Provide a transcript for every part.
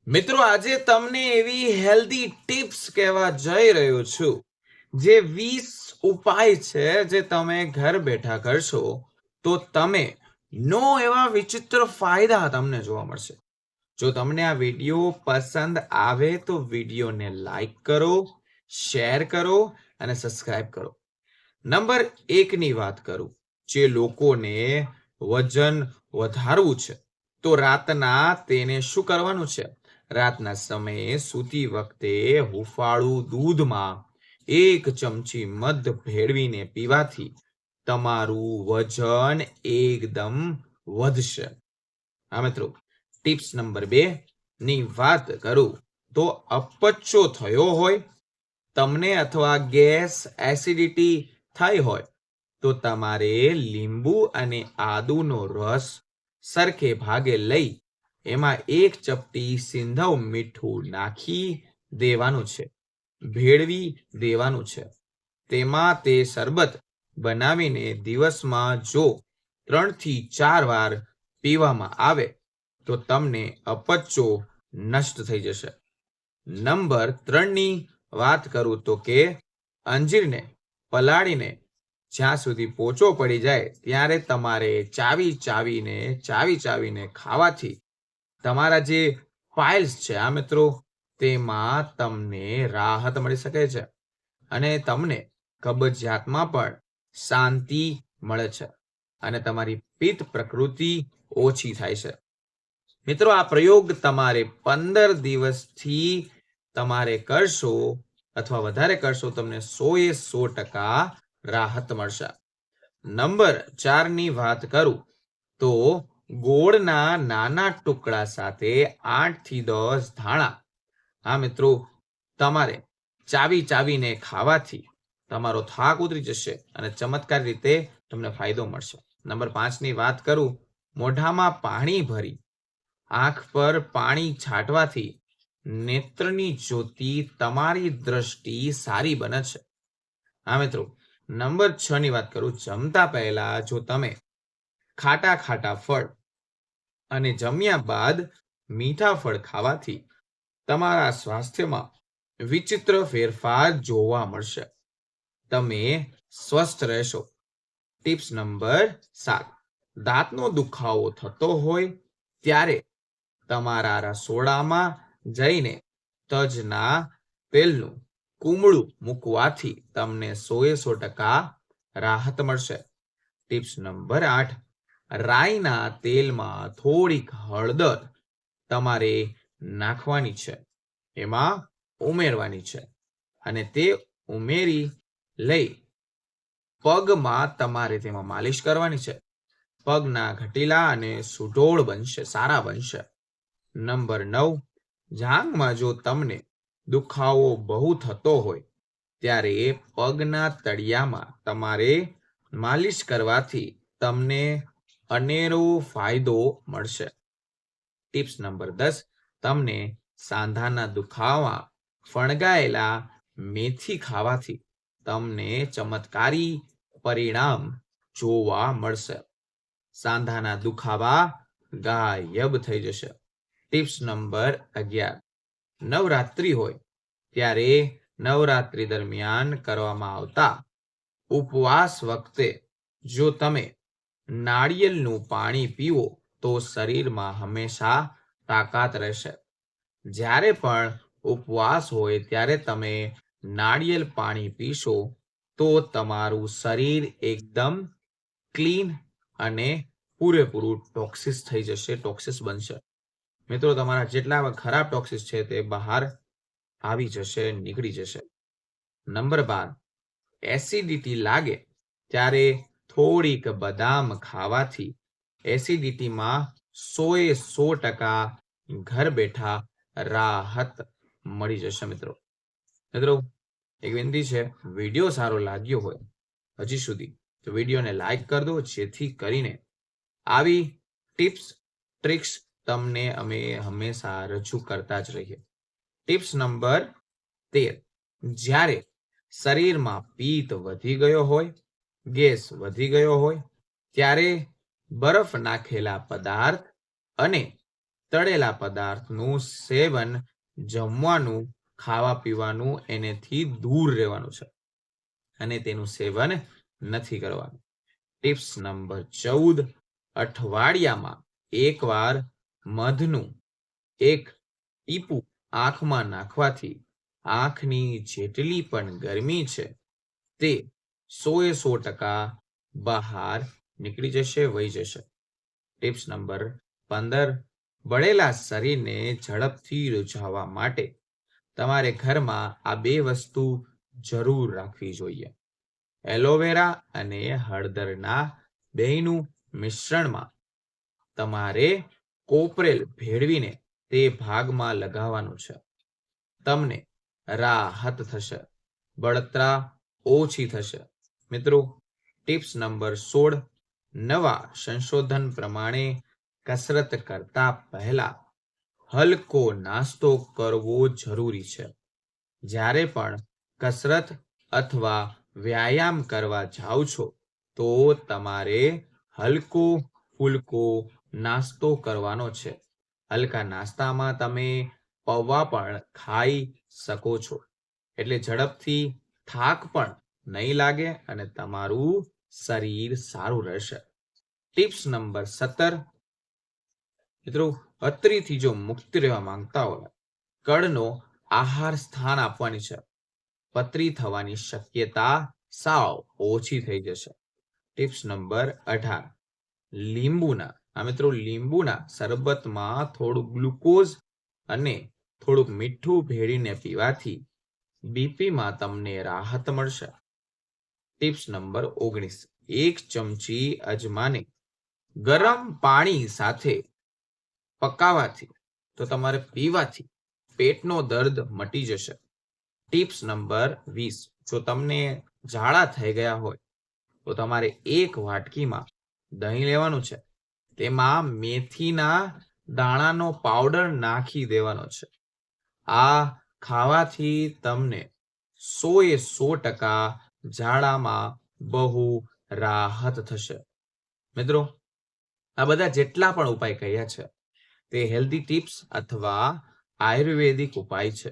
મિત્રો આજે તમને એવી હેલ્ધી ટિપ્સ કહેવા જઈ રહ્યો છું જે 20 ઉપાય છે જે તમે ઘર બેઠા કરશો તો તમે નો એવા વિચિત્ર ફાયદા તમને જોવા મળશે. જો તમને આ વિડીયો પસંદ આવે તો વિડીયોને લાઈક કરો, શેર કરો અને સબસ્ક્રાઇબ કરો. નંબર 1 ની વાત કરું, જે લોકોને વજન વધારવું છે તો રાતના તેને શું કરવાનું છે? રાતના સમયે સૂતી વખતે હુંફાળું દૂધમાં 1 ચમચી મધ ભેળવીને પીવાથી તમારું વજન એકદમ વધશે. હા મિત્રો, ટિપ્સ નંબર 2 ની વાત કરું તો અપચો થયો હોય, તમને અથવા ગેસ એસિડિટી થઈ હોય તો તમારે લીંબુ અને આદુનો રસ સરખે ભાગે લઈ એમાં 1 ચપટી સિંધવ મીઠું નાખી દેવાનું છે, ભેળવી દેવાનું છે. તેમાં તે શરબત બનાવીને દિવસમાં જો 3 થી 4 વાર પીવામાં આવે તો તમને અપચો નષ્ટ થઈ જશે. નંબર 3 ની વાત કરું તો કે અંજીરને પલાળીને જ્યાં સુધી પોચો પડી જાય ત્યારે તમારે ચાવી ચાવીને ખાવાથી તમારા જે ફાઇલ્સ છે આ મિત્રો તેમાં તમને રાહત મળી શકે છે અને તમને કબજિયાતમાં પણ શાંતિ મળે છે અને તમારી પિત્ત પ્રકૃતિ ઓછી થાય છે. મિત્રો, આ પ્રયોગ તમારે 15 દિવસથી તમારે કરશો અથવા વધારે કરશો તમને 100% રાહત મળશે. નંબર 4 ની વાત કરું તો ગોળના નાના ટુકડા સાથે 8 થી 10 ધાણા હા મિત્રો તમારે ચાવીને ખાવાથી તમારો થાક ઉતરી જશે અને ચમત્કાર રીતે તમને ફાયદો મળશે. નંબર 5 ની વાત કરું, મોઢામાં પાણી ભરી આંખ પર પાણી છાંટવાથી નેત્રની જ્યોતિ તમારી દ્રષ્ટિ સારી બને છે. હા મિત્રો, નંબર 6 ની વાત કરું, જમતા પહેલા જો તમે ખાટા ફળ અને જમ્યા બાદ મીઠા ફળ ખાવાથી તમારા સ્વાસ્થ્યમાં વિચિત્ર ફેરફાર જોવા મળશે. તમે સ્વસ્થ રહેશો. ટિપ્સ નંબર 7, દાંતનો દુખાવો થતો હોય ત્યારે તમારા રસોડામાં જઈને તજના તેલનું કુમળું મૂકવાથી તમને 100% રાહત મળશે. ટિપ્સ નંબર 8, રાઈના તેલમાં થોડીક હળદર તમારે નાખવાની છે, એમાં ઉમેરવાની છે અને તે ઉમેરી લઈ પગમાં તમારે તેમાં માલિશ કરવાની છે. પગના ઘટીલા અને સુડોળ બનશે, સારા બનશે. નંબર 9, જાંઘમાં જો તમને દુખાવો બહુ થતો હોય ત્યારે પગના તળિયામાં તમારે માલિશ કરવાથી તમને અનેરો ફાયદો મળશે. ટિપ્સ નંબર 10, તમને સાંધાના દુખાવા ફણગાયેલા મેથી ખાવાથી તમને ચમત્કારી પરિણામ જોવા મળશે. સાંધાના દુખાવા ગાયબ થઈ જશે. ટિપ્સ નંબર 11, નવરાત્રિ હોય ત્યારે નવરાત્રિ દરમિયાન કરવામાં આવતા ઉપવાસ વખતે જો તમે નાળિયેરનું પાણી પીવો તો શરીરમાં હંમેશા તાકાત રહેશે. જ્યારે પણ ઉપવાસ હોય ત્યારે તમે નાળિયેર પાણી પીશો તો તમારું શરીર એકદમ ક્લીન અને પૂરેપૂરું ટોક્સિસ થઈ જશે, ટોક્સિસ બનશે. મિત્રો, તમારા જેટલા ખરાબ ટોક્સિસ છે તે બહાર આવી જશે, નીકળી જશે. નંબર 12, એસિડિટી લાગે ત્યારે થોડીક બદામ ખાવાથી એસિડિટીમાં 100% ઘર બેઠા રાહત મળી જશે. મિત્રો, એક વિનંતી છે, વિડીયો સારો લાગ્યો હોય હજી સુધી તો વિડીયોને લાઈક કરી દો જેથી કરીને આવી ટિપ્સ ટ્રિક્સ તમને અમે હંમેશા રજૂ કરતા જ રહીએ. ટિપ્સ નંબર 13, જ્યારે શરીરમાં પિત્ત વધી ગયો હોય, ગેસ વધી ગયો હોય ત્યારે બરફ નાખેલા પદાર્થ અને તળેલા પદાર્થનું સેવન, જમવાનું, ખાવા પીવાનું એનેથી દૂર રહેવાનું છે અને તેનું સેવન નથી કરવાનું. ટિપ્સ નંબર 14, અઠવાડિયામાં એકવાર મધનું એક ટીપું આંખમાં નાખવાથી આંખની જેટલી પણ ગરમી છે તે 100% બહાર નીકળી જશે, વહી જશે. ટિપ્સ નંબર 15, બળેલા શરીરને ઝડપથી રૂઝાવવા માટે તમારે ઘરમાં આ 2 વસ્તુ જરૂર રાખવી જોઈએ. એલોવેરા અને હળદરના બેયનું મિશ્રણમાં તમારે કોપરેલ ભેળવીને તે ભાગમાં લગાવવાનું છે. તમને રાહત થશે, બળતરા ઓછી થશે. મિત્રો, ટિપ્સ નંબર 16, નવા સંશોધન પ્રમાણે કસરત કરતા પહેલા હલકો નાસ્તો કરવો જરૂરી છે. જ્યારે પણ કસરત અથવા વ્યાયામ કરવા જાઓ છો તો તમારે હલકો ફૂલકો નાસ્તો કરવાનો છે. હલકા નાસ્તામાં તમે પૌવા પણ ખાઈ શકો છો, એટલે ઝડપથી થાક પણ નહીં લાગે અને તમારું શરીર સારું રહેશે. ટિપ્સ નંબર 17, મિત્રો, પથરીથી જો મુક્ત રહેવા માંગતા હોય, કળનો આહાર સ્થાન આપવાની છે. પથરી થવાની શક્યતા સાવ ઓછી થઈ જશે. ટિપ્સ નંબર 18, લીંબુના શરબતમાં થોડું ગ્લુકોઝ અને થોડુંક મીઠું ભેળવીને પીવાથી બીપીમાં તમને રાહત મળશે. ટિપ્સ નંબર 19, 1 ચમચી અજમાને ગરમ પાણી સાથે પકાવવાથી તો તમારે પીવાથી પેટનો દર્દ મટી જશે. ટિપ્સ નંબર 20, જો તમને ઝાડા થઈ ગયા હોય તો તમારે 1 વાટકીમાં દહીં લેવાનું છે. તેમાં મેથીના દાણાનો પાવડર નાખી દેવાનો છે. આ ખાવાથી તમને 100% ઝાડામાં બહુ રાહત થશે. મિત્રો, આ બધા જેટલા પણ ઉપાય કહ્યા છે તે હેલ્ધી ટિપ્સ અથવા આયુર્વેદિક ઉપાય છે.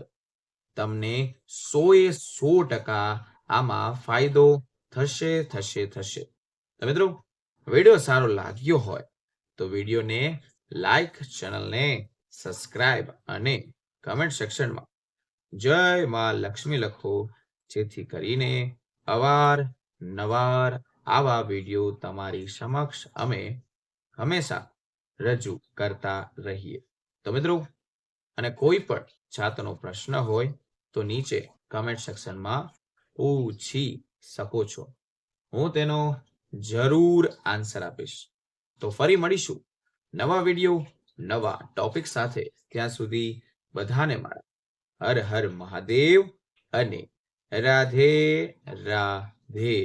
તમને 100% આમાં ફાયદો થશે. તો મિત્રો, વિડીયો સારો લાગ્યો હોય તો વિડીયોને લાઈક, ચેનલને સબસ્ક્રાઇબ અને કમેન્ટ સેક્શનમાં જય માં લક્ષ્મી લખો, જેથી કરીને અવારનવાર આવા વિડીયો તમારી સમક્ષ અમે હંમેશા રજૂ કરતા રહીએ. તો મિત્રો, અને કોઈ પણ જાતનો પ્રશ્ન હોય તો નીચે કમેન્ટ સેક્શનમાં પૂછી શકો છો. હું તેનો જરૂર આન્સર આપીશ. તો ફરી મળીશું નવા વિડીયો, નવા ટોપિક સાથે. ત્યાં સુધી બધાને મારા હર હર મહાદેવ અને રાધે રાધે.